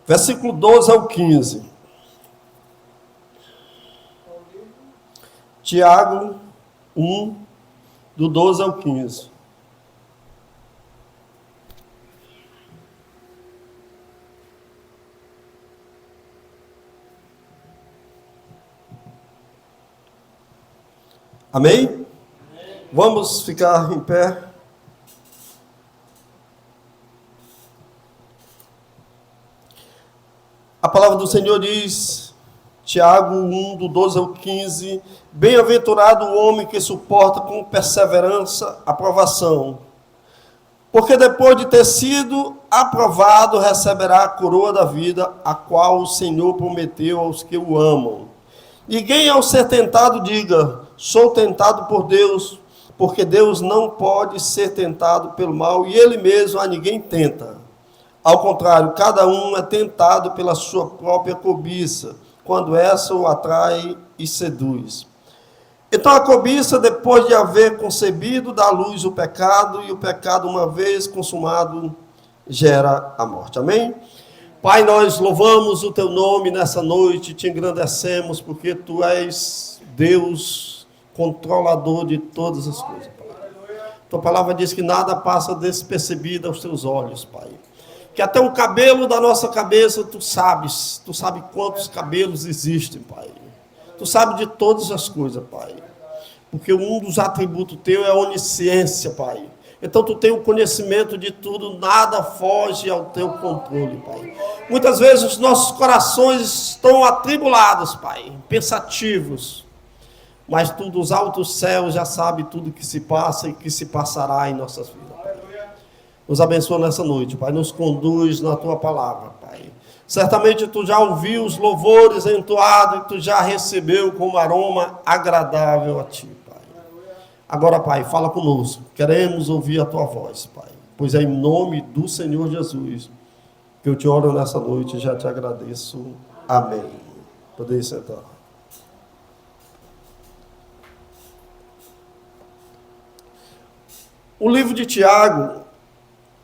Versículo 12 ao 15. Tiago 1, do 12 ao 15. Amém? Vamos ficar em pé. A palavra do Senhor diz, Tiago 1, do 12 ao 15, bem-aventurado o homem que suporta com perseverança a provação, porque depois de ter sido aprovado, receberá a coroa da vida, a qual o Senhor prometeu aos que o amam. Ninguém ao ser tentado diga, sou tentado por Deus, porque Deus não pode ser tentado pelo mal, e Ele mesmo a ninguém tenta. Ao contrário, cada um é tentado pela sua própria cobiça, quando essa o atrai e seduz. Então a cobiça, depois de haver concebido, dá à luz o pecado, e o pecado, uma vez consumado, gera a morte. Amém? Pai, nós louvamos o Teu nome nessa noite, te engrandecemos, porque Tu és Deus, controlador de todas as coisas, Pai. Tua palavra diz que nada passa despercebido aos Teus olhos, Pai. Que até um cabelo da nossa cabeça Tu sabe quantos cabelos existem, Pai. Tu sabe de todas as coisas, Pai. Porque um dos atributos Teu é a onisciência, Pai. Então Tu tem o conhecimento de tudo, nada foge ao Teu controle, Pai. Muitas vezes os nossos corações estão atribulados, Pai, pensativos. Mas Tu dos altos céus já sabe tudo que se passa e que se passará em nossas vidas. Nos abençoa nessa noite, Pai, nos conduz na Tua palavra, Pai. Certamente Tu já ouviu os louvores entoados e Tu já recebeu como aroma agradável a Ti, Pai. Agora, Pai, fala conosco, queremos ouvir a Tua voz, Pai, pois é em nome do Senhor Jesus que eu te oro nessa noite e já te agradeço. Amém. Podem sentar. O livro de Tiago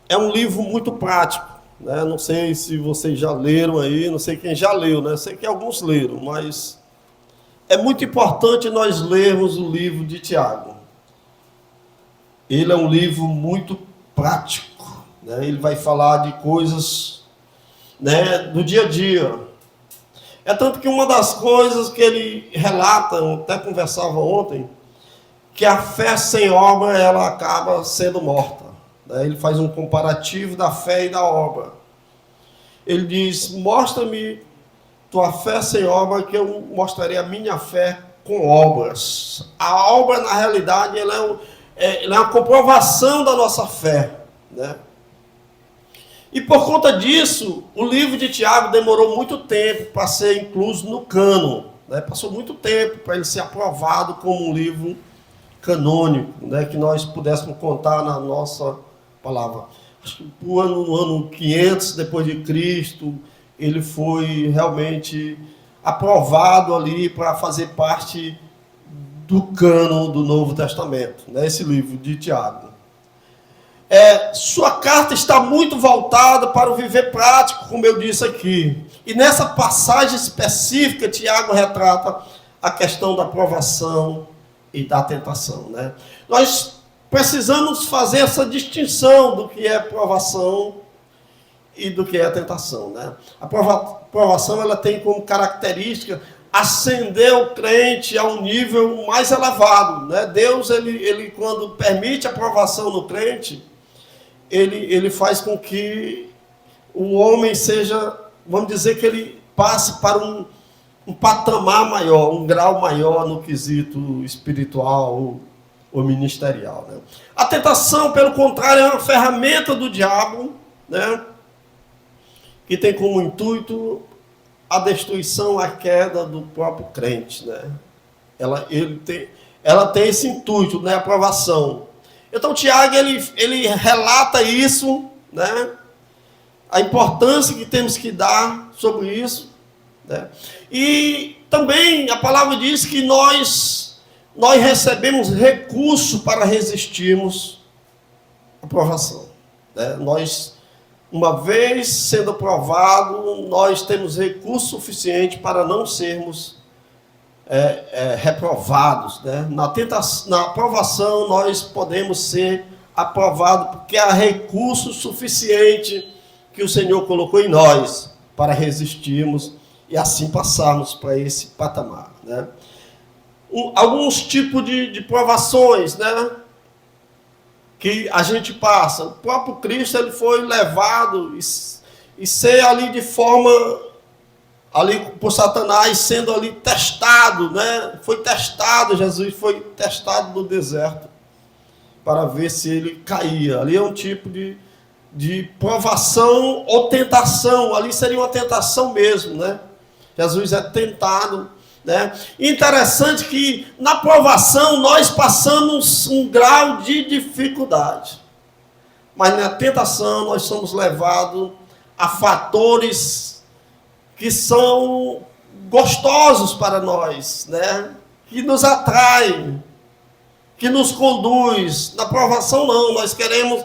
é um livro muito prático, né? Não sei se vocês já leram aí, não sei quem já leu, né? Sei que alguns leram, mas é muito importante nós lermos o livro de Tiago. Ele é um livro muito prático, né? Ele vai falar de coisas, né, do dia a dia. É tanto que uma das coisas que ele relata, eu até conversava ontem, que a fé sem obra, ela acaba sendo morta. Ele faz um comparativo da fé e da obra. Ele diz, mostra-me tua fé sem obra, que eu mostrarei a minha fé com obras. A obra, na realidade, ela é uma comprovação da nossa fé, né? E por conta disso, o livro de Tiago demorou muito tempo para ser incluso no cânon, né? Passou muito tempo para ele ser aprovado como um livro canônico, né? Que nós pudéssemos contar na nossa palavra. Acho que no ano 500 depois de Cristo, ele foi realmente aprovado ali para fazer parte do cânon do Novo Testamento, né? Esse livro de Tiago. Sua carta está muito voltada para o viver prático, como eu disse aqui. E nessa passagem específica, Tiago retrata a questão da provação e da tentação, né? Nós precisamos fazer essa distinção do que é provação e do que é tentação, né? A provação, ela tem como característica ascender o crente a um nível mais elevado, né? Deus, ele quando permite a provação no crente, ele faz com que o homem seja, vamos dizer que ele passe para um patamar maior, um grau maior no quesito espiritual ou ministerial, né? A tentação, pelo contrário, é uma ferramenta do diabo, né? Que tem como intuito a destruição, a queda do próprio crente, né? Ela tem esse intuito, né? A provação. Então, Tiago, ele relata isso, né? A importância que temos que dar sobre isso, né? E também a palavra diz que nós recebemos recurso para resistirmos à provação, né? uma vez sendo aprovado, nós temos recurso suficiente para não sermos reprovados, né? Na aprovação, nós podemos ser aprovados, porque há recurso suficiente que o Senhor colocou em nós para resistirmos e assim passarmos para esse patamar, né? Alguns tipos de provações, né, que a gente passa. O próprio Cristo, ele foi levado e ser ali de forma, ali por Satanás, sendo ali testado, né? Foi testado, Jesus foi testado no deserto para ver se ele caía. Ali é um tipo de provação ou tentação. Ali seria uma tentação mesmo, né? Jesus é tentado, né? Interessante que na provação nós passamos um grau de dificuldade, mas na tentação nós somos levados a fatores que são gostosos para nós, né? Que nos atraem, que nos conduz. Na provação não, nós queremos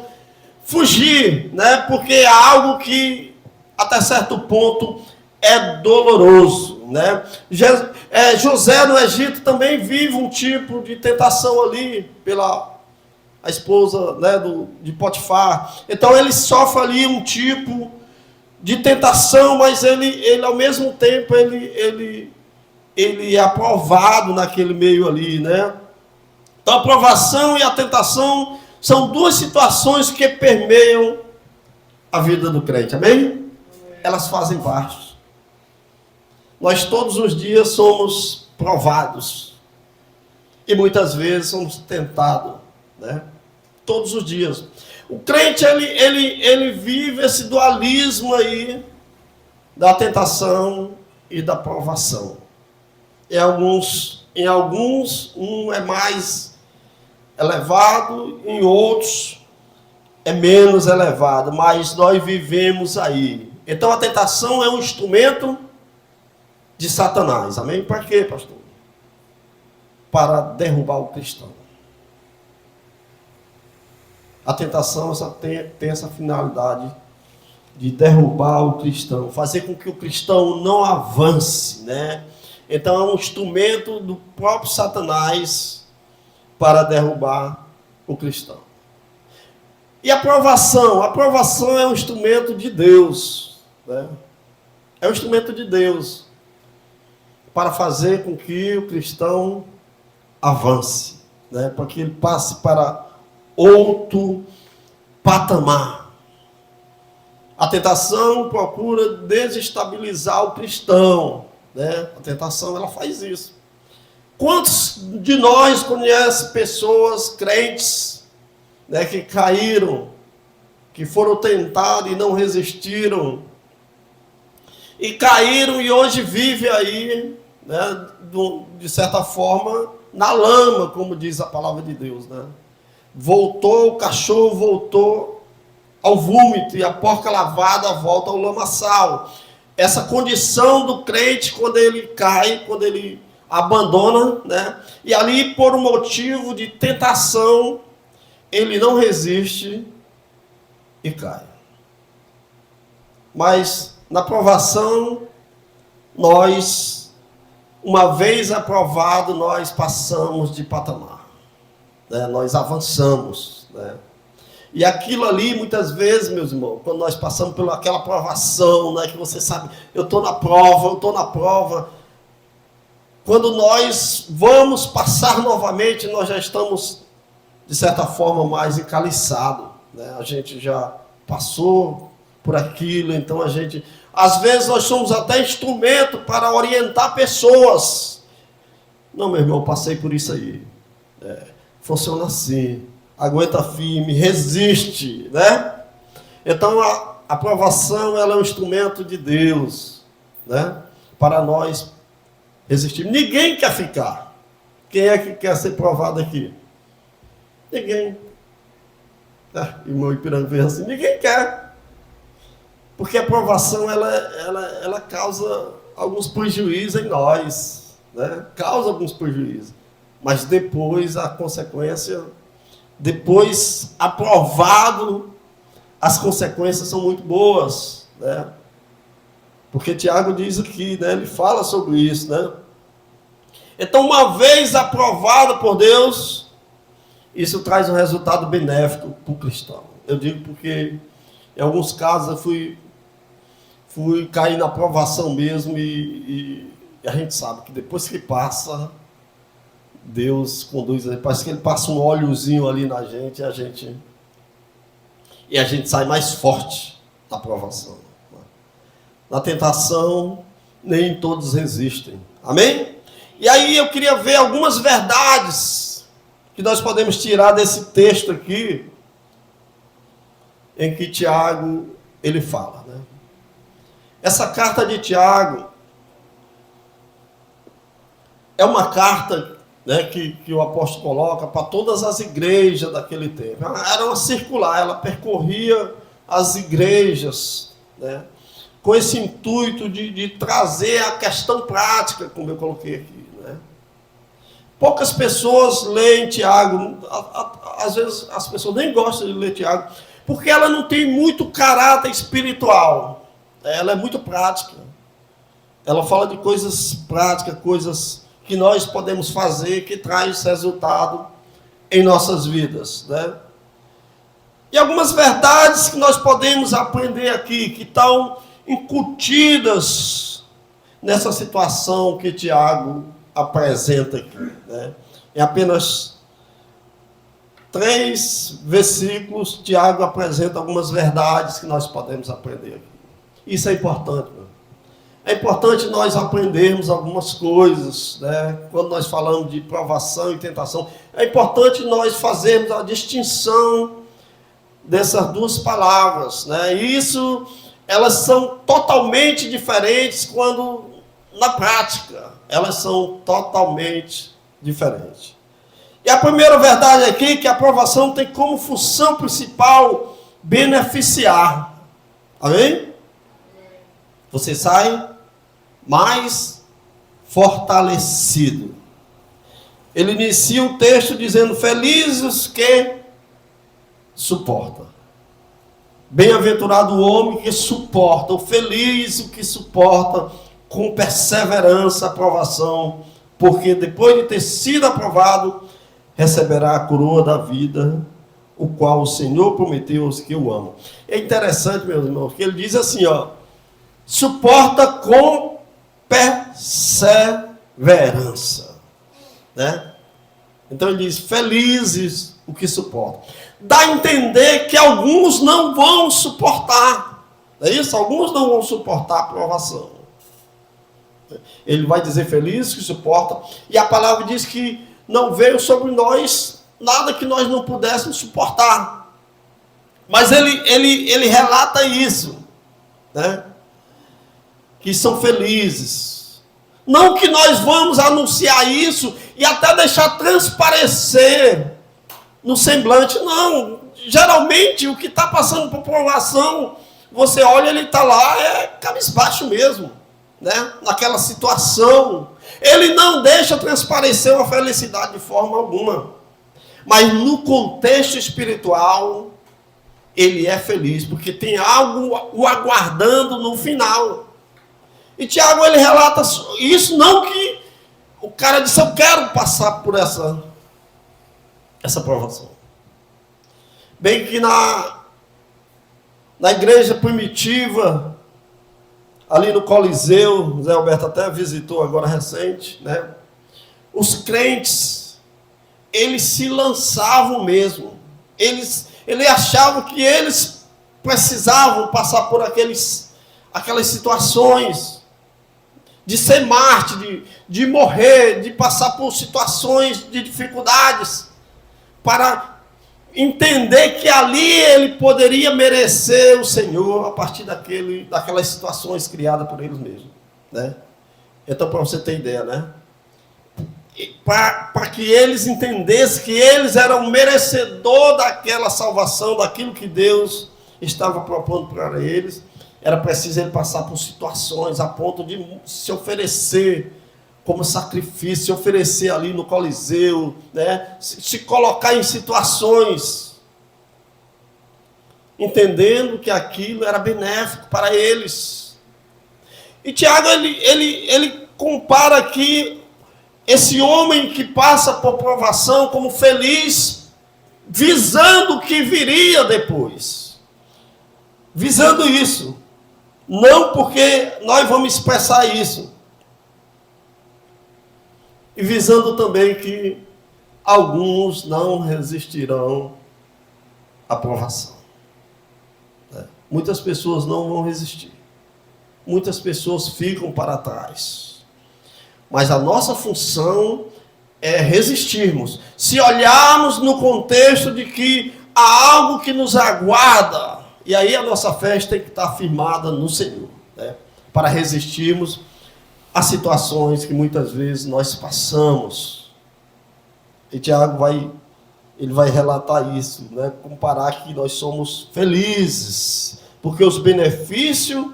fugir, né? Porque é algo que até certo ponto é doloroso, né? José no Egito também vive um tipo de tentação ali pela a esposa, né, de Potifar. Então ele sofre ali um tipo de tentação, mas ele ao mesmo tempo ele é aprovado naquele meio ali, né? Então a aprovação e a tentação são duas situações que permeiam a vida do crente, amém? Elas fazem parte. Nós todos os dias somos provados. E muitas vezes somos tentados, né? Todos os dias. O crente, ele vive esse dualismo aí da tentação e da provação. Em alguns um é mais elevado, em outros é menos elevado, mas nós vivemos aí. Então a tentação é um instrumento de Satanás, amém? Para quê, pastor? Para derrubar o cristão. A tentação tem essa finalidade de derrubar o cristão, fazer com que o cristão não avance, né? Então é um instrumento do próprio Satanás para derrubar o cristão. E a aprovação? A aprovação é um instrumento de Deus, né? É um instrumento de Deus para fazer com que o cristão avance, né? Para que ele passe para outro patamar. A tentação procura desestabilizar o cristão, né? A tentação, ela faz isso. Quantos de nós conhecem pessoas crentes, né, que caíram, que foram tentados e não resistiram, e caíram e hoje vivem aí, né, de certa forma, na lama, como diz a palavra de Deus, né? O cachorro voltou ao vômito e a porca lavada volta ao lamaçal. Essa condição do crente, quando ele cai, quando ele abandona, né? E ali, por um motivo de tentação, ele não resiste e cai. Mas na provação, nós, uma vez aprovado, nós passamos de patamar, né? Nós avançamos, né? E aquilo ali, muitas vezes, meus irmãos, quando nós passamos por aquela provação, né, que você sabe, eu estou na prova, quando nós vamos passar novamente, nós já estamos, de certa forma, mais encaliçados, né? A gente já passou por aquilo, então a gente... Às vezes nós somos até instrumento para orientar pessoas. Não, meu irmão, eu passei por isso aí. Funciona assim. Aguenta firme, resiste, né? Então a aprovação, ela é um instrumento de Deus, né? Para nós resistir. Ninguém quer ficar. Quem é que quer ser provado aqui? Ninguém. Irmão Ipiranga fez assim, ninguém quer. Porque a aprovação, ela causa alguns prejuízos em nós, né? Causa alguns prejuízos. Mas depois a consequência, depois aprovado, as consequências são muito boas, né? Porque Tiago diz aqui, né? Ele fala sobre isso, né? Então, uma vez aprovado por Deus, isso traz um resultado benéfico para o cristão. Eu digo porque, em alguns casos, eu fui cair na aprovação mesmo e a gente sabe que depois que passa, Deus conduz, parece que ele passa um óleozinho ali na gente e a gente sai mais forte da aprovação. Na tentação, nem todos resistem. Amém? E aí eu queria ver algumas verdades que nós podemos tirar desse texto aqui, em que Tiago, ele fala, né? Essa carta de Tiago é uma carta, né, que o apóstolo coloca para todas as igrejas daquele tempo. Era uma circular, ela percorria as igrejas, né, com esse intuito de trazer a questão prática, como eu coloquei aqui. Né. Poucas pessoas leem Tiago, às vezes as pessoas nem gostam de ler Tiago, porque ela não tem muito caráter espiritual, ela é muito prática. Ela fala de coisas práticas, coisas que nós podemos fazer, que traz resultado em nossas vidas, né? E algumas verdades que nós podemos aprender aqui, que estão incutidas nessa situação que Tiago apresenta aqui, né? Em apenas 3 versículos, Tiago apresenta algumas verdades que nós podemos aprender aqui. Isso é importante, meu. É importante nós aprendermos algumas coisas, né? Quando nós falamos de provação e tentação. É importante nós fazermos a distinção dessas duas palavras, né? E isso, elas são totalmente diferentes quando, na prática, elas são totalmente diferentes. E a primeira verdade aqui é que a provação tem como função principal beneficiar. Amém? Você sai mais fortalecido. Ele inicia o texto dizendo: felizes que suportam. Bem-aventurado o homem que suporta, o feliz o que suporta com perseverança a aprovação, porque depois de ter sido aprovado, receberá a coroa da vida, o qual o Senhor prometeu aos que o amam. É interessante, meus irmãos, que ele diz assim, ó: suporta com perseverança, né? Então ele diz: felizes o que suportam. Dá a entender que alguns não vão suportar, não é isso? Alguns não vão suportar a provação. Ele vai dizer felizes que suportam, e a palavra diz que não veio sobre nós nada que nós não pudéssemos suportar. Mas ele relata isso, né? Que são felizes. Não que nós vamos anunciar isso e até deixar transparecer no semblante, não. Geralmente o que está passando por provação, você olha, ele está lá, cabisbaixo mesmo, né? Naquela situação. Ele não deixa transparecer uma felicidade de forma alguma. Mas no contexto espiritual, ele é feliz, porque tem algo o aguardando no final. E Tiago, ele relata isso, não que o cara disse: eu quero passar por essa provação. Bem que na igreja primitiva, ali no Coliseu, Zé Alberto até visitou agora recente, né? Os crentes, eles se lançavam mesmo. Eles achavam que eles precisavam passar por aquelas situações de ser mártir, de morrer, de passar por situações de dificuldades, para entender que ali ele poderia merecer o Senhor a partir daquelas situações criadas por eles mesmos, né? Então, para você ter ideia, né? Para que eles entendessem que eles eram merecedor daquela salvação, daquilo que Deus estava propondo para eles, era preciso ele passar por situações a ponto de se oferecer como sacrifício, se oferecer ali no Coliseu, né? Se colocar em situações entendendo que aquilo era benéfico para eles. E Tiago, ele compara aqui esse homem que passa por provação como feliz, visando o que viria depois. Visando isso. Não porque nós vamos expressar isso. E visando também que alguns não resistirão à provação. Muitas pessoas não vão resistir. Muitas pessoas ficam para trás. Mas a nossa função é resistirmos. Se olharmos no contexto de que há algo que nos aguarda, e aí a nossa fé tem que estar firmada no Senhor, né? Para resistirmos a situações que muitas vezes nós passamos. E Tiago vai relatar isso, né? Comparar que nós somos felizes, porque os benefícios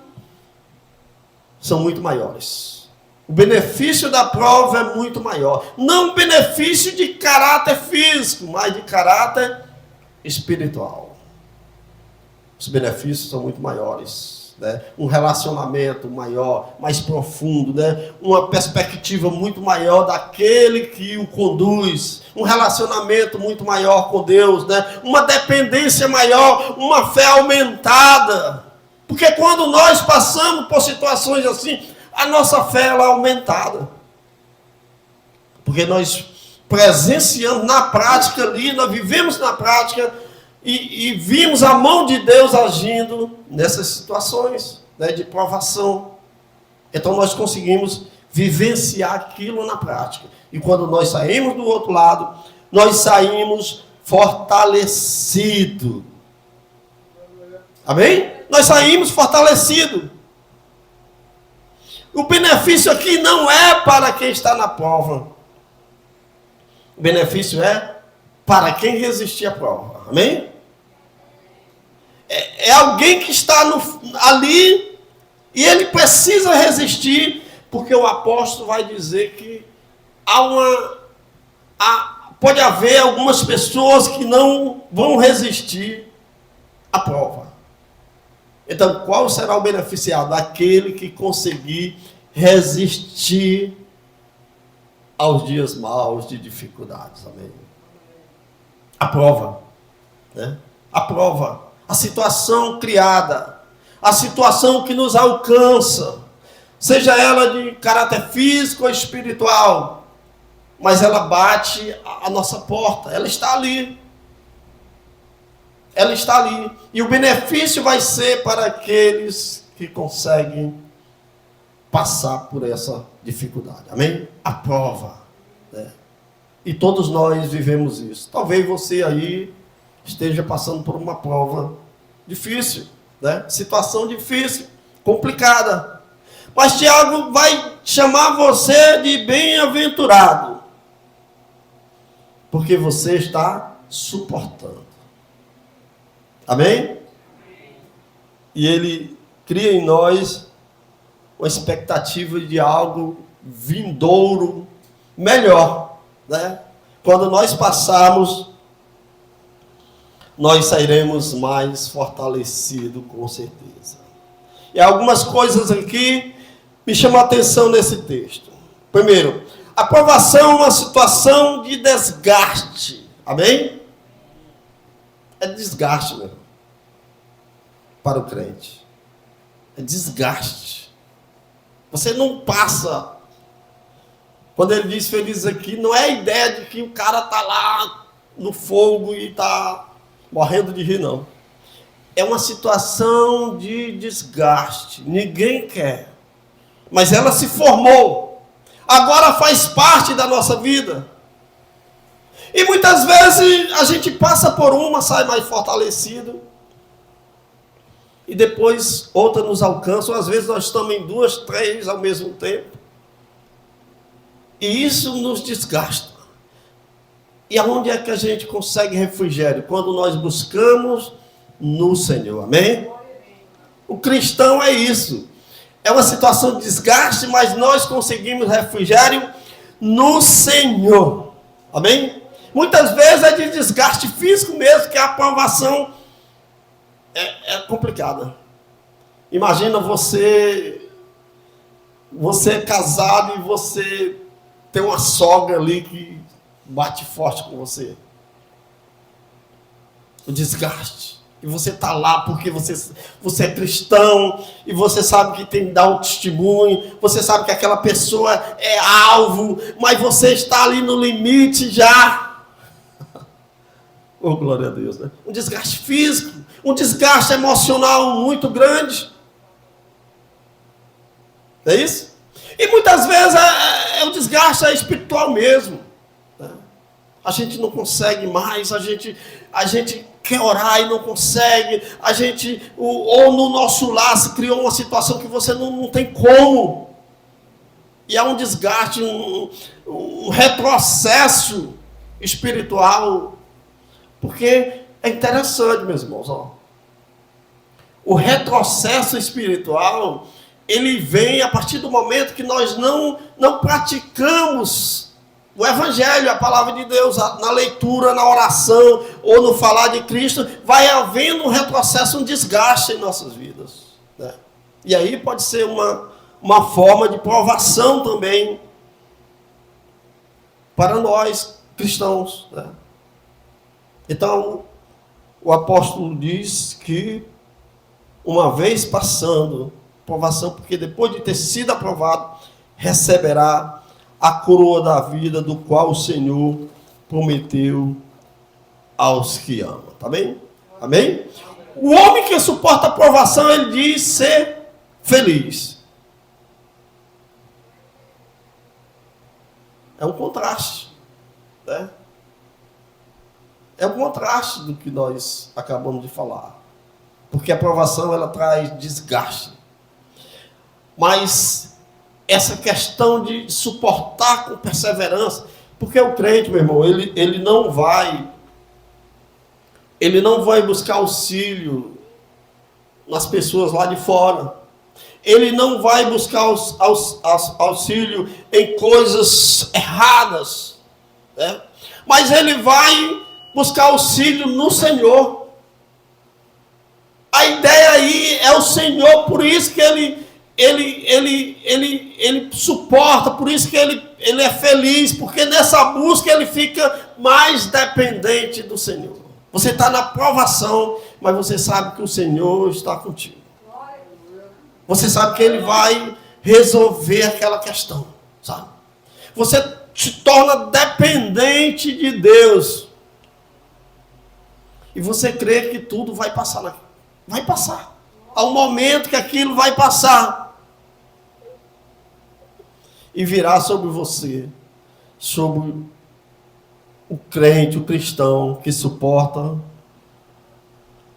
são muito maiores. O benefício da prova é muito maior. Não benefício de caráter físico, mas de caráter espiritual. Os benefícios são muito maiores, né? Um relacionamento maior, mais profundo, né? Uma perspectiva muito maior daquele que o conduz. Um relacionamento muito maior com Deus, né? Uma dependência maior, uma fé aumentada. Porque quando nós passamos por situações assim, a nossa fé ela é aumentada. Porque nós presenciamos na prática ali, nós vivemos na prática e vimos a mão de Deus agindo nessas situações, né, de provação. Então nós conseguimos vivenciar aquilo na prática. E quando nós saímos do outro lado, nós saímos fortalecidos. Amém? Nós saímos fortalecidos. O benefício aqui não é para quem está na prova. O benefício é para quem resistir à prova. Amém? É alguém que está ali e ele precisa resistir, porque o apóstolo vai dizer que pode haver algumas pessoas que não vão resistir à prova. Então, qual será o beneficiado? Aquele que conseguir resistir aos dias maus de dificuldades. Amém? A prova, né? A prova, a situação criada, a situação que nos alcança, seja ela de caráter físico ou espiritual, mas ela bate a nossa porta, ela está ali. Ela está ali. E o benefício vai ser para aqueles que conseguem passar por essa dificuldade. Amém? A prova. Né? E todos nós vivemos isso. Talvez você aí esteja passando por uma prova difícil, né? Situação difícil, complicada. Mas Tiago vai chamar você de bem-aventurado, porque você está suportando. Amém? E ele cria em nós uma expectativa de algo vindouro, melhor, né? Quando nós passarmos, nós sairemos mais fortalecidos, com certeza. E algumas coisas aqui me chamam a atenção nesse texto. Primeiro, a provação é uma situação de desgaste. Amém? É desgaste, meu irmão, para o crente. É desgaste. Você não passa. Quando ele diz feliz aqui, não é a ideia de que o cara está lá no fogo e está morrendo de rir, não. É uma situação de desgaste. Ninguém quer. Mas ela se formou. Agora faz parte da nossa vida. E muitas vezes a gente passa por uma, sai mais fortalecido. E depois outra nos alcança. Ou às vezes nós estamos em 2, 3 ao mesmo tempo. E isso nos desgasta. E aonde é que a gente consegue refrigério? Quando nós buscamos no Senhor. Amém? O cristão é isso. É uma situação de desgaste, mas nós conseguimos refrigério no Senhor. Amém? Muitas vezes é de desgaste físico mesmo, que é a provação é complicada. Imagina você é casado e você tem uma sogra ali que bate forte com você. O desgaste. E você está lá porque você é cristão e você sabe que tem que dar um testemunho, você sabe que aquela pessoa é alvo, mas você está ali no limite já. Oh, glória a Deus, né? Um desgaste físico, um desgaste emocional muito grande. É isso? E muitas vezes o desgaste é espiritual mesmo. Né? A gente não consegue mais, a gente quer orar e não consegue, ou no nosso lar se criou uma situação que você não tem como. E há um desgaste, um retrocesso espiritual. Porque é interessante, meus irmãos, ó. O retrocesso espiritual, ele vem a partir do momento que nós não praticamos o Evangelho, a palavra de Deus, na leitura, na oração, ou no falar de Cristo, vai havendo um retrocesso, um desgaste em nossas vidas. Né? E aí pode ser uma forma de provação também para nós, cristãos. Né? Então, o apóstolo diz que, uma vez passando provação, porque depois de ter sido aprovado, receberá a coroa da vida, do qual o Senhor prometeu aos que amam. Tá bem? Amém? O homem que suporta a provação, ele diz ser feliz. É um contraste. Né? É um contraste do que nós acabamos de falar. Porque a provação, ela traz desgaste. Mas essa questão de suportar com perseverança, porque o crente, meu irmão, ele não vai buscar auxílio nas pessoas lá de fora. Ele não vai buscar auxílio em coisas erradas, né? Mas ele vai buscar auxílio no Senhor. A ideia aí é o Senhor, por isso que ele suporta, por isso que ele é feliz, porque nessa busca ele fica mais dependente do Senhor. Você está na provação, mas você sabe que o Senhor está contigo. Você sabe que Ele vai resolver aquela questão, sabe? Você se torna dependente de Deus. E você crê que tudo vai passar. Vai passar. Há um momento que aquilo vai passar. E virá sobre você, sobre o crente, o cristão, que suporta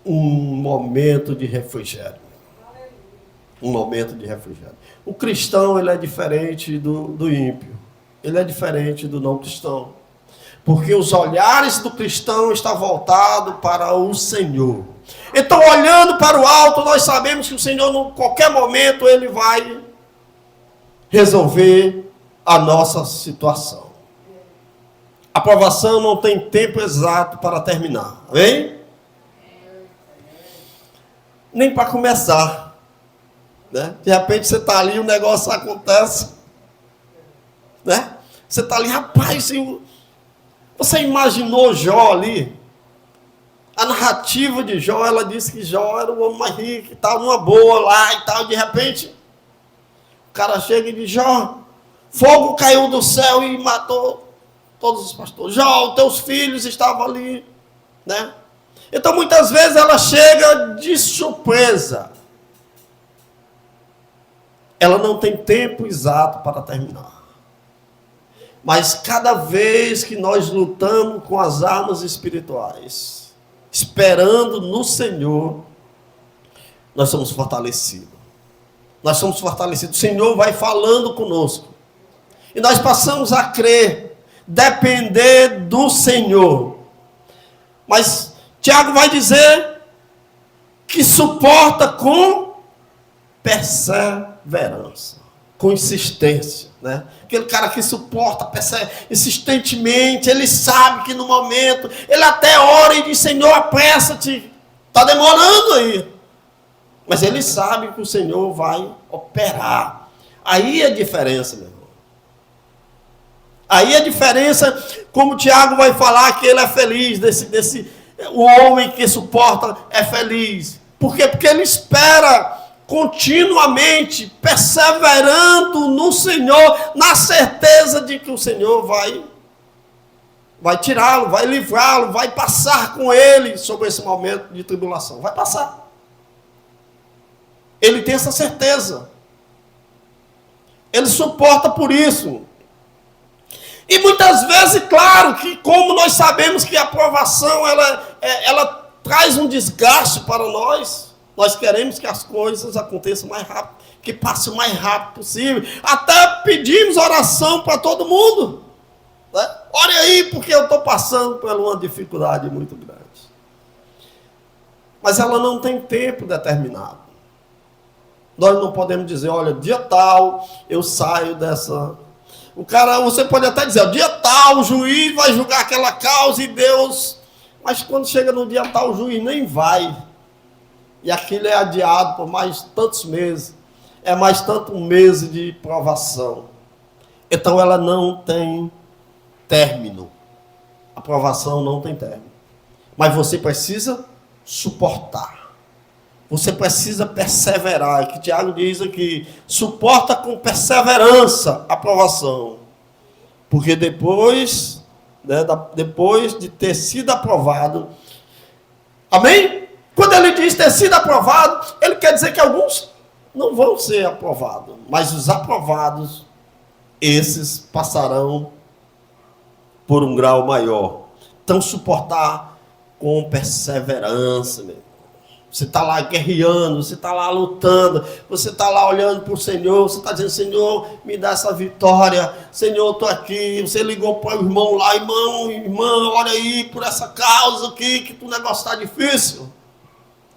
um momento de refrigério. Um momento de refrigério. O cristão, ele é diferente do ímpio. Ele é diferente do não cristão. Porque os olhares do cristão estão voltados para o Senhor. Então, olhando para o alto, nós sabemos que o Senhor, em qualquer momento, Ele vai resolver a nossa situação. A provação não tem tempo exato para terminar. Amém? Nem para começar. Né? De repente você está ali e o negócio acontece. Né? Você está ali, rapaz, você imaginou Jó ali? A narrativa de Jó, ela disse que Jó era o homem mais rico, estava numa boa lá e tal. De repente, o cara chega e diz: Jó, fogo caiu do céu e matou todos os pastores. Jó, teus filhos estavam ali. Né? Então, muitas vezes, ela chega de surpresa. Ela não tem tempo exato para terminar. Mas cada vez que nós lutamos com as armas espirituais, esperando no Senhor, nós somos fortalecidos. Nós somos fortalecidos. O Senhor vai falando conosco. E nós passamos a crer, depender do Senhor. Mas Tiago vai dizer que suporta com perseverança, com insistência, né? Aquele cara que suporta insistentemente, ele sabe que no momento, ele até ora e diz: Senhor, apressa-te, Está demorando aí. Mas ele sabe que o Senhor vai operar. Aí é a diferença, meu irmão. Aí a diferença, como o Tiago vai falar que ele é feliz, o homem que suporta é feliz. Por quê? Porque ele espera continuamente, perseverando no Senhor, na certeza de que o Senhor vai tirá-lo, vai livrá-lo, vai passar com ele sobre esse momento de tribulação. Vai passar. Ele tem essa certeza. Ele suporta por isso. E muitas vezes, claro, que como nós sabemos que a aprovação, ela traz um desgaste para nós, nós queremos que as coisas aconteçam mais rápido, que passe o mais rápido possível. Até pedimos oração para todo mundo. Né? Ore aí, porque eu estou passando por uma dificuldade muito grande. Mas ela não tem tempo determinado. Nós não podemos dizer, olha, dia tal, eu saio dessa... você pode até dizer, dia tal, o juiz vai julgar aquela causa e Deus... Mas quando chega no dia tal, o juiz nem vai. E aquilo é adiado por mais tantos meses. É mais tantos meses de provação. Então ela não tem término. A provação não tem término. Mas você precisa suportar. Você precisa perseverar. Que Tiago diz aqui, suporta com perseverança a provação. Porque depois de ter sido aprovado, amém? Quando ele diz ter sido aprovado, ele quer dizer que alguns não vão ser aprovados, mas os aprovados, esses passarão por um grau maior. Então, suportar com perseverança, meu. Você está lá guerreando, você está lá lutando, você está lá olhando para o Senhor, você está dizendo, Senhor, me dá essa vitória, Senhor, eu estou aqui. Você ligou para o irmão lá, irmão, olha aí, por essa causa aqui, que o negócio está difícil.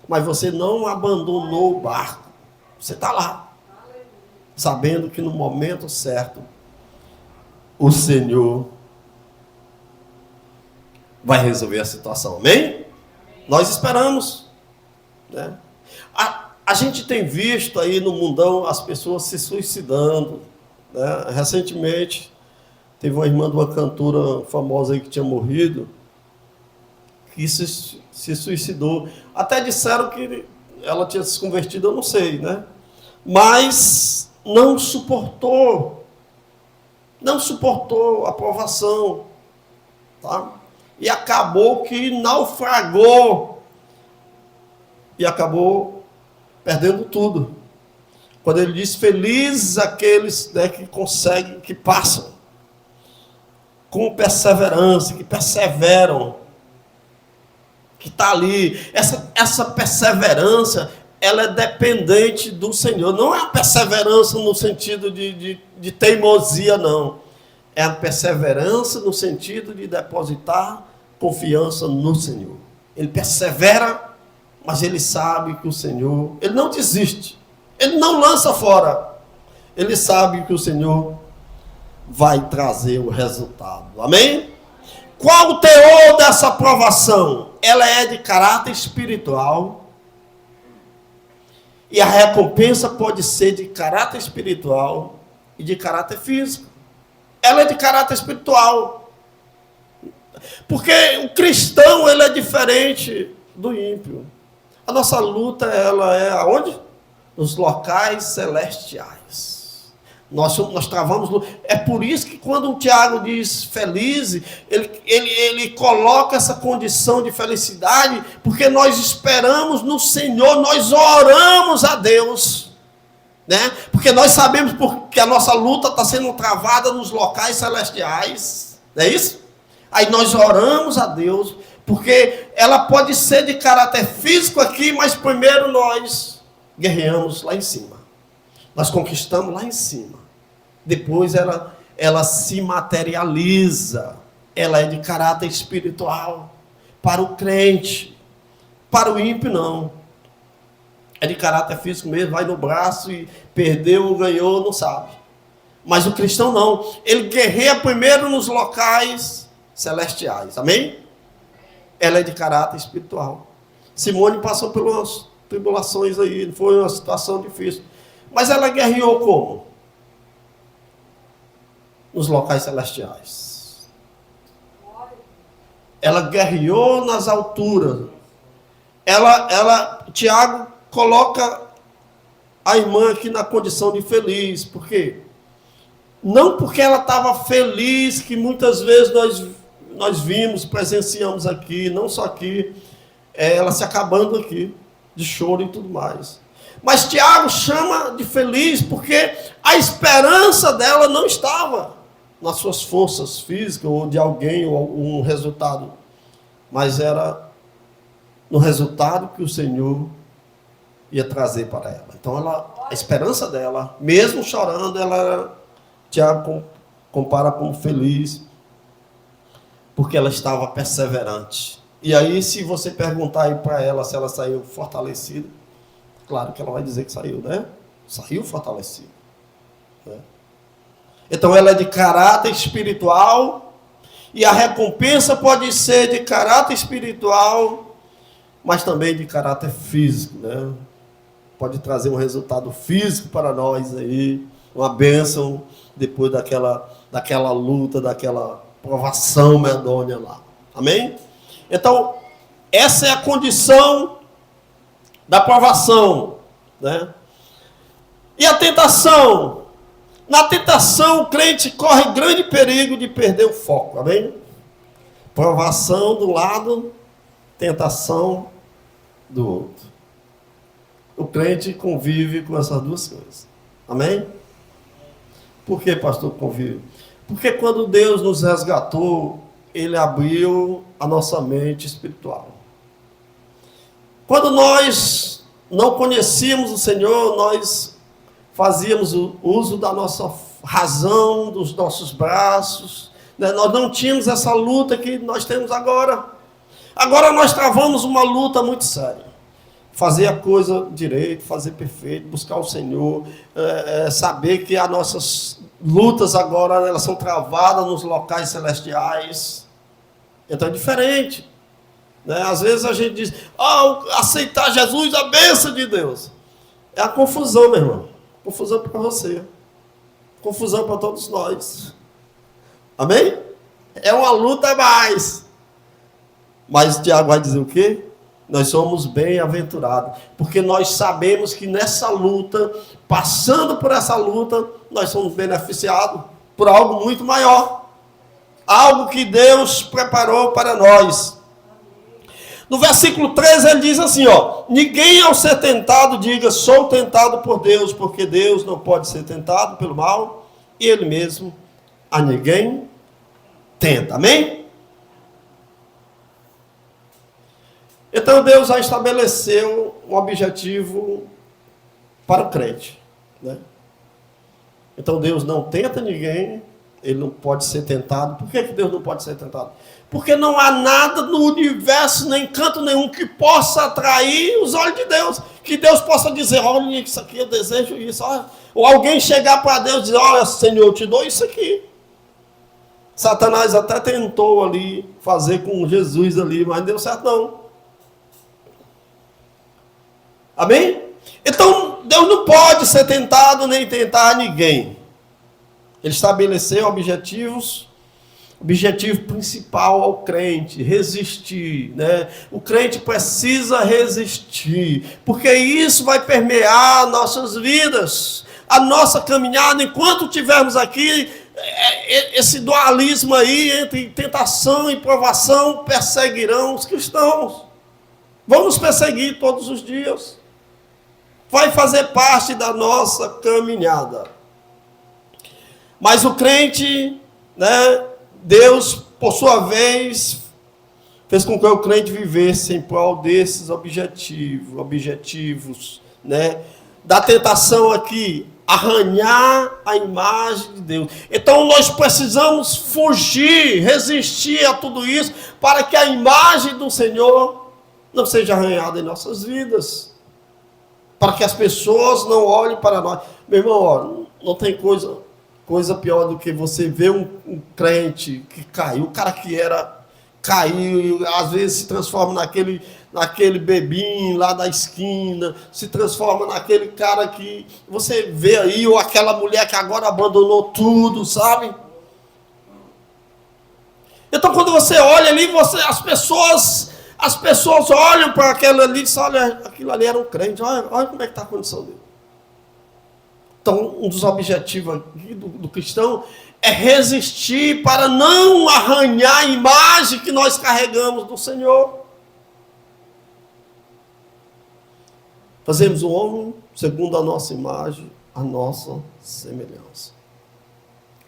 Mas você não abandonou o barco, você está lá, sabendo que no momento certo, o Senhor vai resolver a situação, amém? Nós esperamos. Né? A gente tem visto aí no mundão as pessoas se suicidando. Né? Recentemente, teve uma irmã de uma cantora famosa aí que tinha morrido, que se suicidou. Até disseram que ela tinha se convertido, eu não sei, né? Mas não suportou a provação. Tá? E acabou que naufragou. E acabou perdendo tudo. Quando ele diz, felizes aqueles, né, que conseguem, que passam com perseverança, que perseveram, que está ali. Essa perseverança, ela é dependente do Senhor. Não é a perseverança no sentido de teimosia, não. É a perseverança no sentido de depositar confiança no Senhor. Ele persevera, mas ele sabe que o Senhor, ele não desiste, ele não lança fora, ele sabe que o Senhor vai trazer o resultado, amém? Qual o teor dessa aprovação? Ela é de caráter espiritual, e a recompensa pode ser de caráter espiritual e de caráter físico. Ela é de caráter espiritual, porque o cristão, ele é diferente do ímpio. A nossa luta, ela é aonde? Nos locais celestiais. Nós travamos. É por isso que quando o Tiago diz feliz, ele coloca essa condição de felicidade, porque nós esperamos no Senhor, nós oramos a Deus. Né? Porque nós sabemos que a nossa luta está sendo travada nos locais celestiais. Não é isso? Aí nós oramos a Deus, porque ela pode ser de caráter físico aqui, mas primeiro nós guerreamos lá em cima. Nós conquistamos lá em cima. Depois ela se materializa. Ela é de caráter espiritual. Para o crente. Para o ímpio, não. É de caráter físico mesmo. Vai no braço e perdeu ou ganhou, não sabe. Mas o cristão não. Ele guerreia primeiro nos locais celestiais. Amém? Ela é de caráter espiritual. Simone passou por umas tribulações aí, foi uma situação difícil. Mas ela guerreou como? Nos locais celestiais. Ela guerreou nas alturas. Tiago coloca a irmã aqui na condição de feliz. Por quê? Não porque ela estava feliz, que muitas vezes nós vimos, presenciamos aqui, não só aqui, ela se acabando aqui, de choro e tudo mais. Mas Tiago chama de feliz porque a esperança dela não estava nas suas forças físicas ou de alguém ou um resultado, mas era no resultado que o Senhor ia trazer para ela. Então a esperança dela, mesmo chorando, Tiago compara como feliz, porque ela estava perseverante. E aí, se você perguntar aí para ela se ela saiu fortalecida, claro que ela vai dizer que saiu, né? Saiu fortalecida. Né? Então, ela é de caráter espiritual, e a recompensa pode ser de caráter espiritual, mas também de caráter físico, né? Pode trazer um resultado físico para nós aí, uma bênção depois daquela luta, daquela provação medonha lá. Amém? Então, essa é a condição da provação, né? E a tentação? Na tentação, o crente corre grande perigo de perder o foco, amém? Provação do lado, tentação do outro. O crente convive com essas duas coisas, amém? Por que, pastor, convive? Porque quando Deus nos resgatou, Ele abriu a nossa mente espiritual. Quando nós não conhecíamos o Senhor, nós fazíamos o uso da nossa razão, dos nossos braços, né? Nós não tínhamos essa luta que nós temos agora. Agora nós travamos uma luta muito séria. Fazer a coisa direito, fazer perfeito, buscar o Senhor, saber que as nossas lutas agora elas são travadas nos locais celestiais. Então é diferente. Né? Às vezes a gente diz, aceitar Jesus, a bênção de Deus. É a confusão, meu irmão. Confusão para você. Confusão para todos nós. Amém? É uma luta a mais. Mas Tiago vai dizer o quê? Nós somos bem-aventurados, porque nós sabemos que nessa luta, passando por essa luta, nós somos beneficiados por algo muito maior. Algo que Deus preparou para nós. No versículo 13 ele diz assim, ninguém ao ser tentado diga, sou tentado por Deus, porque Deus não pode ser tentado pelo mal, e Ele mesmo a ninguém tenta. Amém? Então Deus já estabeleceu um objetivo para o crente. Né? Então Deus não tenta ninguém, Ele não pode ser tentado. Por que Deus não pode ser tentado? Porque não há nada no universo, nem canto nenhum, que possa atrair os olhos de Deus. Que Deus possa dizer, olha, isso aqui eu desejo isso. Olha. Ou alguém chegar para Deus e dizer, olha, Senhor, eu te dou isso aqui. Satanás até tentou ali fazer com Jesus ali, mas não deu certo não. Amém? Então, Deus não pode ser tentado nem tentar ninguém. Ele estabeleceu objetivos. Objetivo principal ao crente, resistir, né? O crente precisa resistir, porque isso vai permear nossas vidas, a nossa caminhada, enquanto tivermos aqui, esse dualismo aí entre tentação e provação perseguirão os cristãos, vão nos perseguir todos os dias, vai fazer parte da nossa caminhada, mas o crente, né? Deus, por sua vez, fez com que o crente vivesse em prol desses objetivos, né? Da tentação aqui, arranhar a imagem de Deus. Então nós precisamos fugir, resistir a tudo isso, para que a imagem do Senhor não seja arranhada em nossas vidas. Para que as pessoas não olhem para nós. Meu irmão, não tem coisa pior do que você ver um crente que caiu, o cara que caiu, às vezes se transforma naquele bebinho lá da esquina, se transforma naquele cara que você vê aí, ou aquela mulher que agora abandonou tudo, sabe? Então, quando você olha ali, as pessoas olham para aquela ali e dizem, olha, aquilo ali era um crente, olha como é que está a condição dele. Então, um dos objetivos aqui do cristão é resistir para não arranhar a imagem que nós carregamos do Senhor. Fazemos o homem segundo a nossa imagem, a nossa semelhança.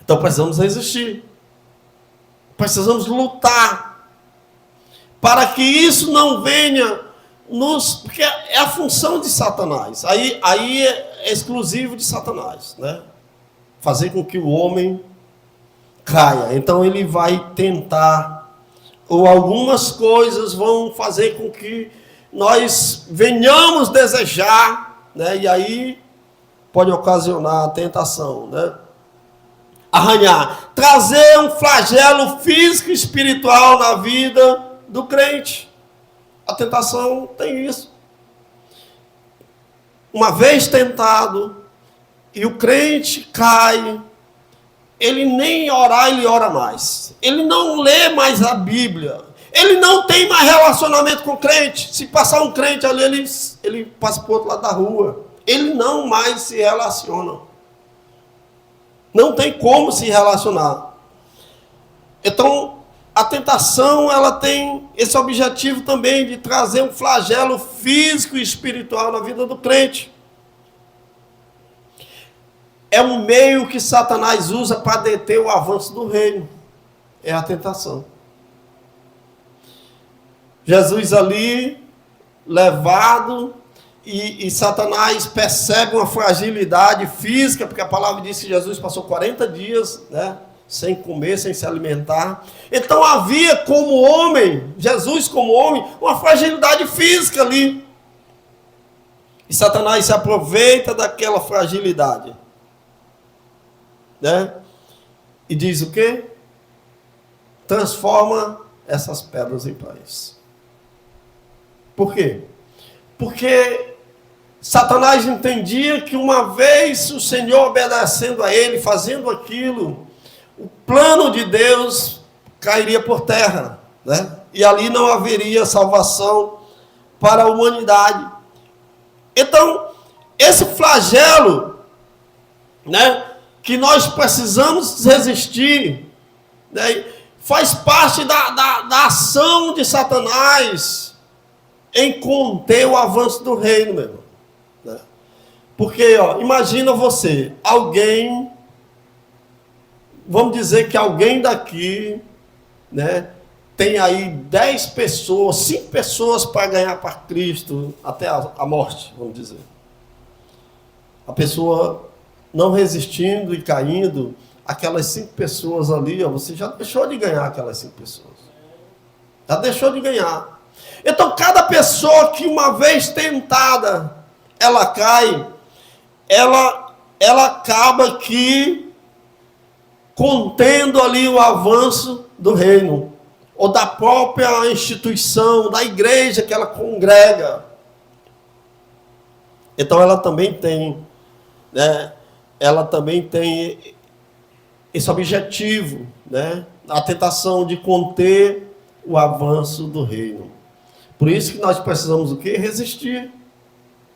Então, precisamos resistir. Precisamos lutar para que isso não venha porque é a função de Satanás. Aí é exclusivo de Satanás, né? Fazer com que o homem caia. Então ele vai tentar, ou algumas coisas vão fazer com que nós venhamos desejar, né? E aí pode ocasionar a tentação, né? Arranhar, trazer um flagelo físico e espiritual na vida do crente. A tentação tem isso. Uma vez tentado e o crente cai, ele nem orar, ele ora mais. Ele não lê mais a Bíblia. Ele não tem mais relacionamento com o crente. Se passar um crente ali, ele passa para o outro lado da rua. Ele não mais se relaciona. Não tem como se relacionar. Então, a tentação, ela tem esse objetivo também de trazer um flagelo físico e espiritual na vida do crente. É um meio que Satanás usa para deter o avanço do reino. É a tentação. Jesus ali, levado, e Satanás percebe uma fragilidade física, porque a palavra diz que Jesus passou 40 dias, né, sem comer, sem se alimentar. Então havia como homem, Jesus como homem, uma fragilidade física ali. E Satanás se aproveita daquela fragilidade, né? E diz o quê? Transforma essas pedras em pães. Por quê? Porque Satanás entendia que uma vez o Senhor obedecendo a ele, fazendo aquilo, o plano de Deus cairia por terra, né? E ali não haveria salvação para a humanidade. Então, esse flagelo, né, que nós precisamos resistir, né, faz parte da ação de Satanás em conter o avanço do reino, meu irmão, né? Porque, imagina você, alguém, vamos dizer que alguém daqui, né, tem aí 10 pessoas, 5 pessoas para ganhar para Cristo até a morte, vamos dizer. A pessoa não resistindo e caindo, aquelas 5 pessoas ali, você já deixou de ganhar aquelas 5 pessoas. Já deixou de ganhar. Então, cada pessoa que uma vez tentada, ela cai, ela acaba aqui contendo ali o avanço do reino, ou da própria instituição, da igreja que ela congrega. Então ela também tem, né, esse objetivo, né, a tentação de conter o avanço do reino. Por isso que nós precisamos o quê? Resistir,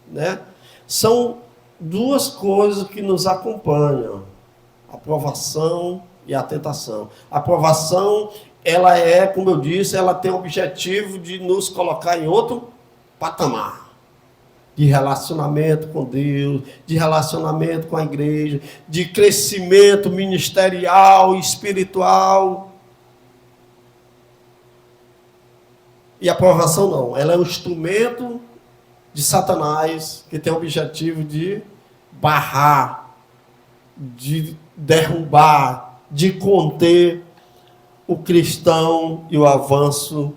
né? São duas coisas que nos acompanham: a provação e a tentação. A provação, ela é, como eu disse, ela tem o objetivo de nos colocar em outro patamar de relacionamento com Deus, de relacionamento com a igreja, de crescimento ministerial e espiritual. E a provação não, ela é um instrumento de Satanás que tem o objetivo de barrar, de derrubar, de conter o cristão e o avanço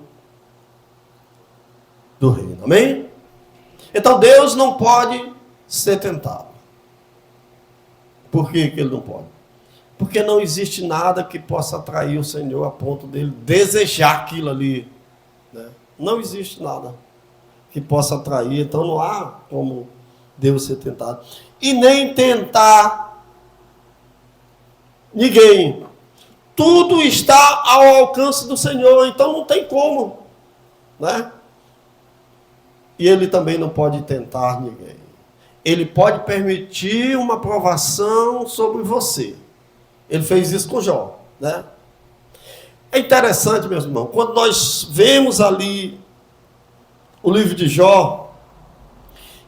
do reino. Amém? Então Deus não pode ser tentado. Por que ele não pode? Porque não existe nada que possa atrair o Senhor a ponto dele desejar aquilo ali, né? Não existe nada que possa atrair, então não há como Deus ser tentado. E nem tentar ninguém. Tudo está ao alcance do Senhor, então não tem como, né? E ele também não pode tentar ninguém. Ele pode permitir uma provação sobre você. Ele fez isso com Jó, né? É interessante, meus irmãos, quando nós vemos ali o livro de Jó,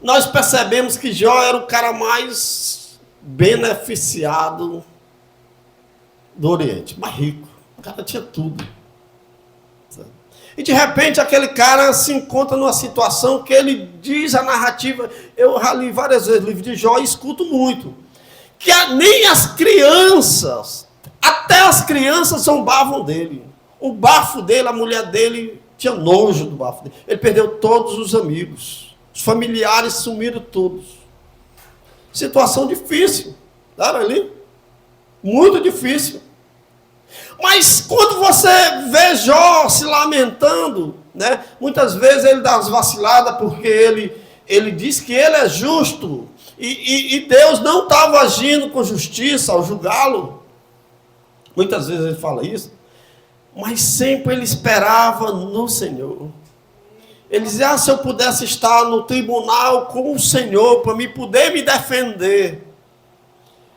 nós percebemos que Jó era o cara mais beneficiado do Oriente, mais rico. O cara tinha tudo. E de repente aquele cara se encontra numa situação que ele diz a narrativa. Eu já li várias vezes o livro de Jó e escuto muito. Que nem as crianças, até as crianças zombavam dele. O bafo dele, a mulher dele tinha nojo do bafo dele. Ele perdeu todos os amigos. Os familiares sumiram todos. Situação difícil. Sabe ali? Muito difícil. Mas quando você vê Jó se lamentando, né, muitas vezes ele dá as vaciladas porque ele diz que ele é justo e Deus não estava agindo com justiça ao julgá-lo. Muitas vezes ele fala isso, mas sempre ele esperava no Senhor. Ele dizia, se eu pudesse estar no tribunal com o Senhor para me poder me defender.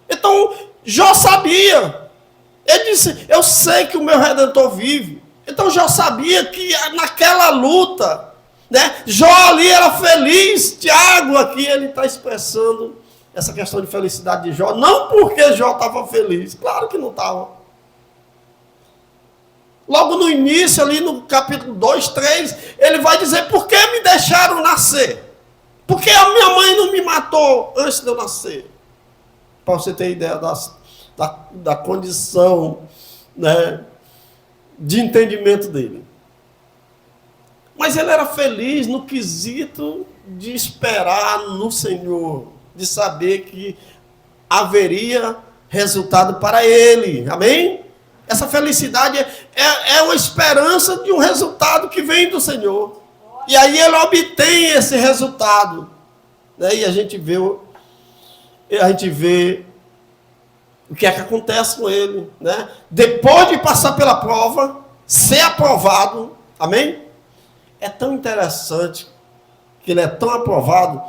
Então, Jó sabia. Ele disse, eu sei que o meu Redentor vive. Então Jó sabia que naquela luta, né, Jó ali era feliz. Tiago aqui, ele está expressando essa questão de felicidade de Jó. Não porque Jó estava feliz. Claro que não estava. Logo no início, ali no capítulo 2, 3, ele vai dizer, por que me deixaram nascer? Por que a minha mãe não me matou antes de eu nascer? Para você ter ideia da condição, né, de entendimento dele. Mas ele era feliz no quesito de esperar no Senhor, de saber que haveria resultado para ele. Amém? Essa felicidade é uma esperança de um resultado que vem do Senhor. E aí ele obtém esse resultado. Né? E a gente vê o que é que acontece com ele, né? Depois de passar pela prova, ser aprovado, amém? É tão interessante que ele é tão aprovado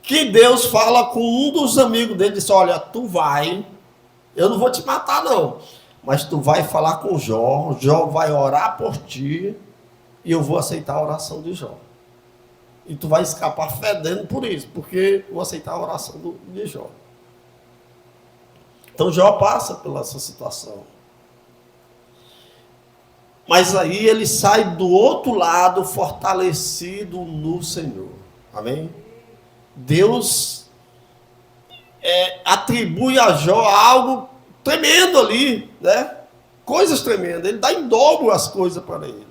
que Deus fala com um dos amigos dele, diz, olha, tu vai, eu não vou te matar não, mas tu vai falar com Jó, Jó vai orar por ti e eu vou aceitar a oração de Jó. E tu vai escapar fedendo por isso, porque eu vou aceitar a oração de Jó. Então Jó passa pela essa situação. Mas aí ele sai do outro lado fortalecido no Senhor. Amém? Deus atribui a Jó algo tremendo ali, né? Coisas tremendas. Ele dá em dobro as coisas para ele.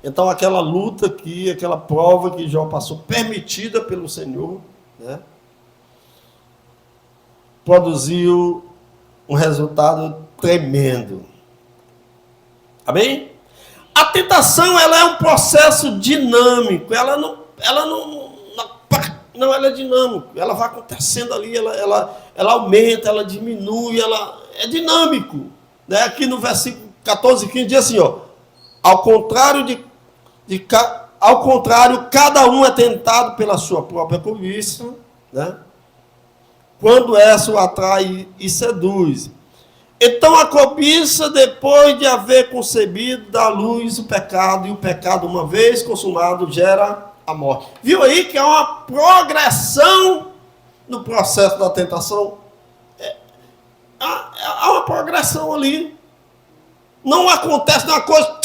Então aquela luta aqui, aquela prova que Jó passou, permitida pelo Senhor, né, produziu um resultado tremendo. Amém? A tentação, ela é um processo dinâmico. Ela é dinâmico. Ela vai acontecendo ali, ela aumenta, ela diminui, ela é dinâmico. Né? Aqui no versículo 14, 15 diz assim, ó, ao contrário, cada um é tentado pela sua própria cobiça, né? Quando essa o atrai e seduz. Então a cobiça, depois de haver concebido, dá à luz o pecado, e o pecado, uma vez consumado, gera a morte. Viu aí que é uma progressão no processo da tentação? Há uma progressão ali. Não acontece uma coisa,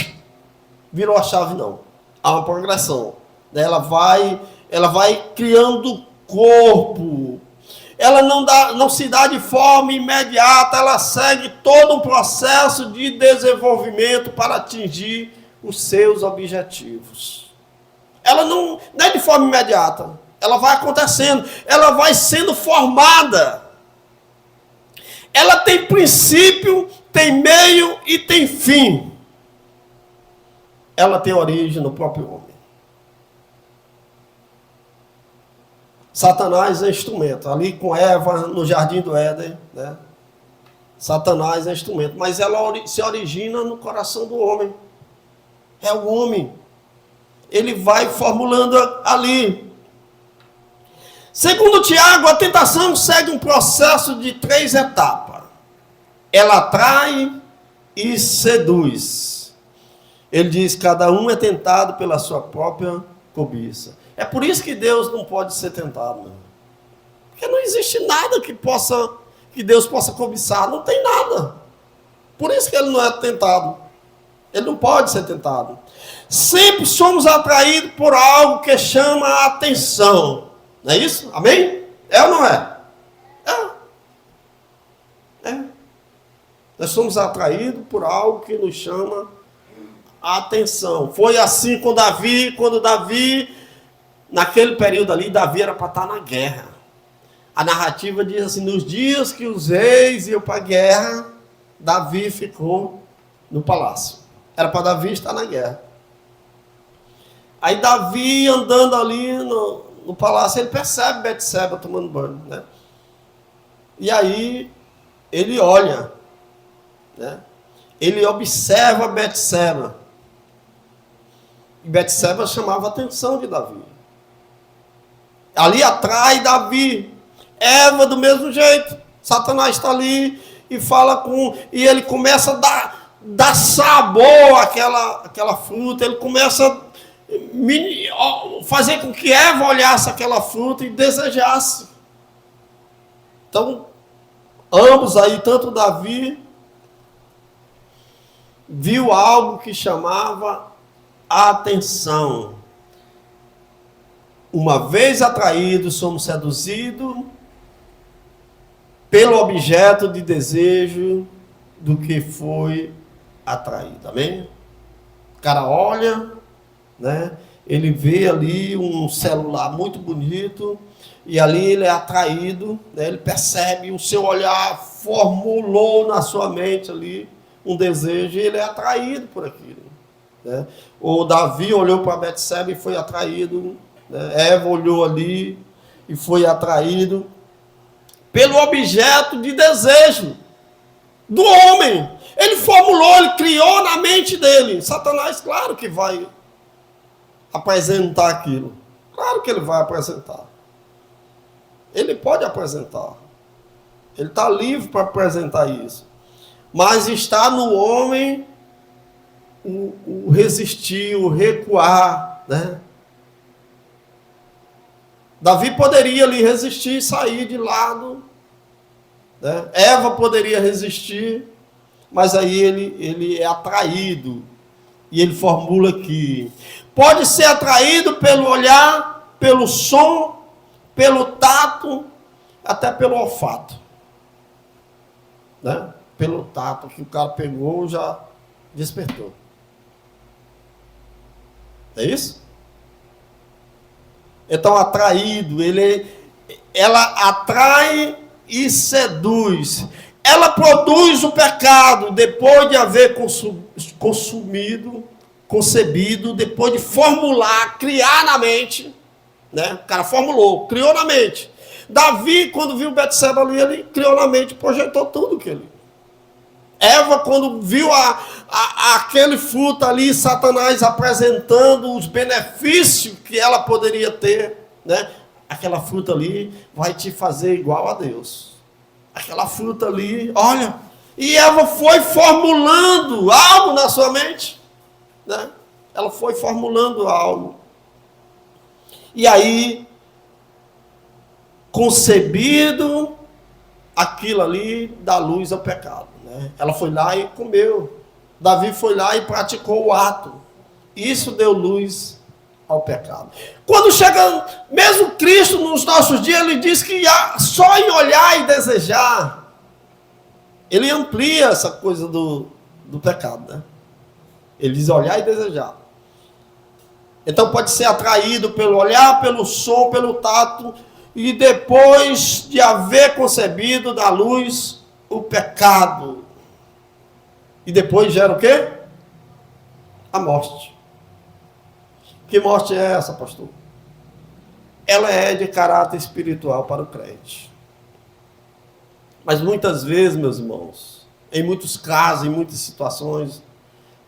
virou a chave, não. Há uma progressão. Ela vai criando corpo. Ela não se dá de forma imediata, ela segue todo um processo de desenvolvimento para atingir os seus objetivos. Ela não é de forma imediata, ela vai acontecendo, ela vai sendo formada. Ela tem princípio, tem meio e tem fim. Ela tem origem no próprio homem. Satanás é instrumento. Ali com Eva, no jardim do Éden, né? Satanás é instrumento. Mas ela se origina no coração do homem. É o homem. Ele vai formulando ali. Segundo Tiago, a tentação segue um processo de 3 etapas. Ela atrai e seduz. Ele diz, cada um é tentado pela sua própria cobiça. É por isso que Deus não pode ser tentado. Não. Porque não existe nada que Deus possa cobiçar. Não tem nada. Por isso que ele não é tentado. Ele não pode ser tentado. Sempre somos atraídos por algo que chama a atenção. Não é isso? Amém? É ou não é? É. Nós somos atraídos por algo que nos chama a atenção. Foi assim com Davi, quando Davi, naquele período ali, Davi era para estar na guerra. A narrativa diz assim, nos dias que os reis iam para a guerra, Davi ficou no palácio. Era para Davi estar na guerra. Aí Davi andando ali no palácio, ele percebe Betseba tomando banho, né? E aí ele olha, né? Ele observa Betseba. E Betseba chamava a atenção de Davi. Ali atrai Davi. Eva do mesmo jeito. Satanás está ali e fala e ele começa a dar sabor àquela fruta. Ele começa a fazer com que Eva olhasse aquela fruta e desejasse. Então, ambos aí, tanto Davi, viu algo que chamava a atenção. Uma vez atraídos, somos seduzidos pelo objeto de desejo do que foi atraído. Amém? O cara olha, né? Ele vê ali um celular muito bonito e ali ele é atraído, né? Ele percebe, o seu olhar formulou na sua mente ali um desejo e ele é atraído por aquilo, né? O Davi olhou para Betseba e foi atraído, né? Eva olhou ali e foi atraído pelo objeto de desejo do homem. Ele formulou, ele criou na mente dele. Satanás, claro que vai apresentar aquilo. Claro que ele vai apresentar. Ele pode apresentar. Ele está livre para apresentar isso. Mas está no homem o resistir, o recuar, né? Davi poderia ali resistir e sair de lado, né? Eva poderia resistir, mas aí ele é atraído. E ele formula aqui. Pode ser atraído pelo olhar, pelo som, pelo tato, até pelo olfato. Né? Pelo tato que o cara pegou, já despertou. É isso? Então, atraído, ela atrai e seduz. Ela produz o pecado depois de haver concebido, depois de formular, criar na mente, né? O cara formulou, criou na mente. Davi, quando viu Betseba ali, ele criou na mente, projetou tudo que ele. Eva, quando viu aquele fruto ali, Satanás apresentando os benefícios que ela poderia ter, né? Aquela fruta ali vai te fazer igual a Deus. Aquela fruta ali, olha, e Eva foi formulando algo na sua mente, né? Ela foi formulando algo. E aí, concebido, aquilo ali dá luz ao pecado. Ela foi lá e comeu. Davi foi lá e praticou o ato. Isso deu luz ao pecado. Quando chega, mesmo Cristo nos nossos dias, ele diz que só em olhar e desejar, ele amplia essa coisa do pecado, né? Ele diz olhar e desejar. Então pode ser atraído pelo olhar, pelo som, pelo tato, e depois de haver concebido da luz o pecado. E depois gera o quê? A morte. Que morte é essa, pastor? Ela é de caráter espiritual para o crente. Mas muitas vezes, meus irmãos, em muitos casos, em muitas situações,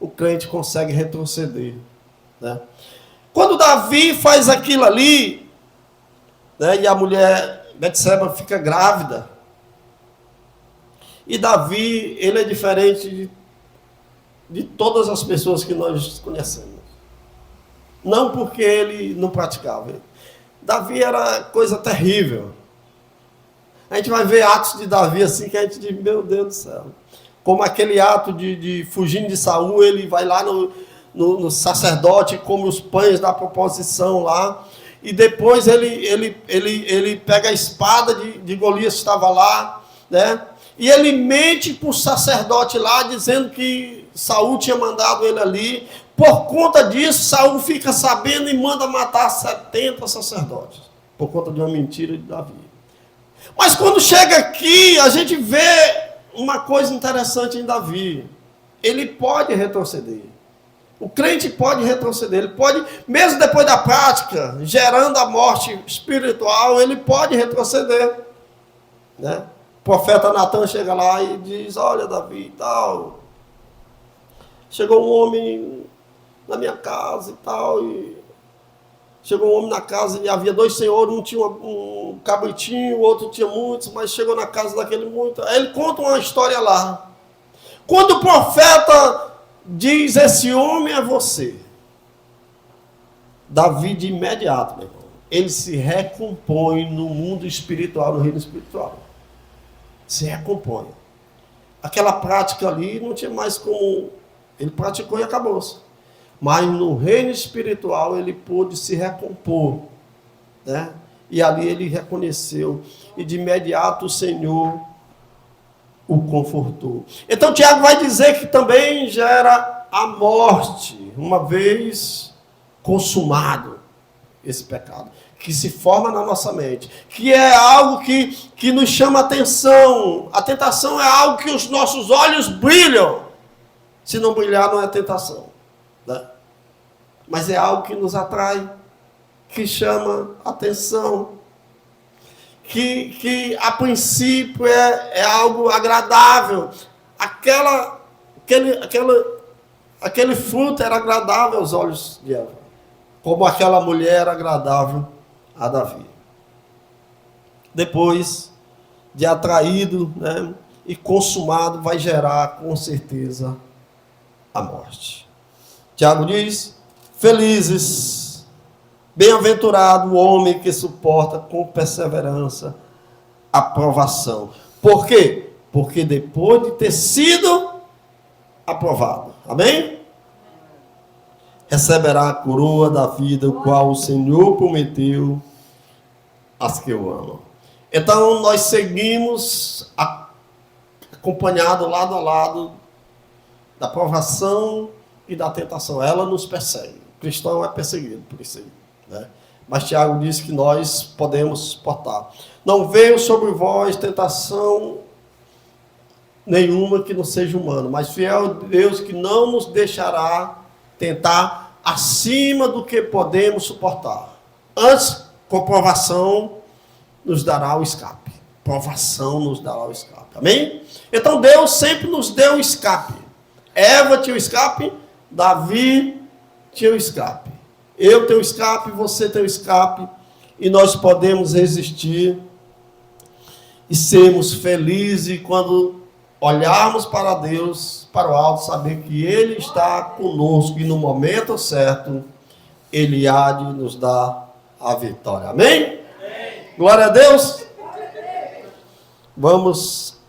o crente consegue retroceder, né? Quando Davi faz aquilo ali, né, e a mulher Betseba fica grávida, e Davi, ele é diferente de todas as pessoas que nós conhecemos. Não porque ele não praticava. Davi era coisa terrível. A gente vai ver atos de Davi assim que a gente diz, meu Deus do céu. Como aquele ato de fugindo de Saul, ele vai lá no sacerdote, come os pães da proposição lá, e depois ele pega a espada de Golias que estava lá, né? E ele mente para o sacerdote lá, dizendo que Saul tinha mandado ele ali. Por conta disso, Saul fica sabendo e manda matar 70 sacerdotes, por conta de uma mentira de Davi. Mas quando chega aqui, a gente vê uma coisa interessante em Davi. Ele pode retroceder. O crente pode retroceder. Ele pode, mesmo depois da prática, gerando a morte espiritual, ele pode retroceder, né? O profeta Natan chega lá e diz, olha, Davi e tal, chegou um homem na minha casa e tal, e chegou um homem na casa e havia 2 senhores, um tinha um cabritinho, o outro tinha muitos, mas chegou na casa daquele muito. Aí ele conta uma história lá. Quando o profeta diz, esse homem é você, Davi de imediato, meu irmão, ele se recompõe no mundo espiritual, no reino espiritual. Se recompõe. Aquela prática ali não tinha mais como... Ele praticou e acabou-se. Mas no reino espiritual ele pôde se recompor, né? E ali ele reconheceu. E de imediato o Senhor o confortou. Então Tiago vai dizer que também gera a morte, uma vez consumado esse pecado, que se forma na nossa mente, que é algo que nos chama atenção. A tentação é algo que os nossos olhos brilham. Se não brilhar, não é tentação, né? Mas é algo que nos atrai, que chama atenção, que a princípio é algo agradável. Aquele fruto era agradável aos olhos de Eva, como aquela mulher era agradável a Davi. Depois de atraído, né, e consumado, vai gerar com certeza a morte. Tiago diz, felizes, bem-aventurado o homem que suporta com perseverança a provação. Por quê? Porque depois de ter sido aprovado, amém? Receberá a coroa da vida, o qual o Senhor prometeu às que o amam. Então, nós seguimos acompanhado lado a lado da provação e da tentação. Ela nos persegue. O cristão é perseguido por isso aí, né? Mas Tiago diz que nós podemos suportar. Não veio sobre vós tentação nenhuma que não seja humana, mas fiel Deus que não nos deixará tentar acima do que podemos suportar. Antes, com provação, nos dará o escape. Provação nos dará o escape. Amém? Então Deus sempre nos deu o escape. Eva tinha o escape, Davi tinha o escape. Eu tenho o escape, você tem o escape, e nós podemos resistir e sermos felizes quando olharmos para Deus, para o alto, saber que Ele está conosco e no momento certo Ele há de nos dar a vitória. Amém? Amém. Glória a Deus. Vamos